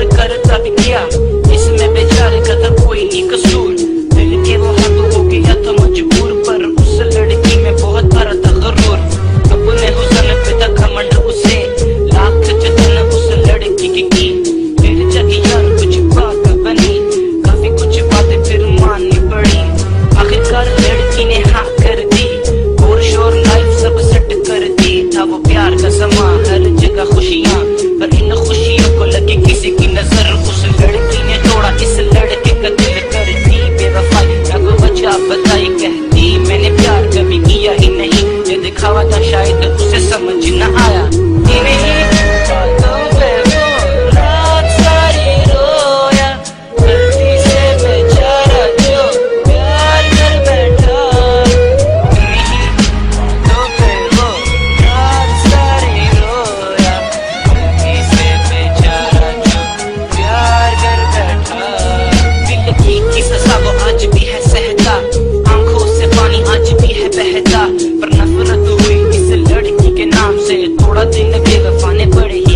और करता भी क्या, इसमें बेचारे का था कोई नहीं कसूर। दिल के वो हद हो गया था मजबूर, पर उस लड़की में बहुत भरा था गरूर। अपने हुस्न पे था घमंड उसे, लाख जतन उस लड़की की। फिर जगी यार कुछ बात बनी, काफी कुछ बातें फिर माननी पड़ी। आखिरकार लड़की ने हाँ कर दी, और शोर लाइफ सब सेट कर दी। था वो प्यार का समा, हर जगह खुशियाँ, पर इन खुशियों को लगी किसी की नजर। उस लड़की ने तोड़ा इस लड़के का दिल कर दी बेवफाई। ना को वजह बताई, कहती मैंने प्यार कभी किया ही नहीं, ये दिखावा था शायद उसे समझ न आया। नहीं बातों पे वो रात सारी रोया, गलती से बेचारा जो प्यार कर बैठा। नहीं बातों पे वो रात सारी रोया, गलती से बेचारा जो प्यार कर बैठा। दिल की सजा वो आज भी है सहता, आंखों से पानी आज भी है बहता। पर नफरत हुई इस लड़की के नाम से, थोड़ा दिन बेवफा ने बड़े ही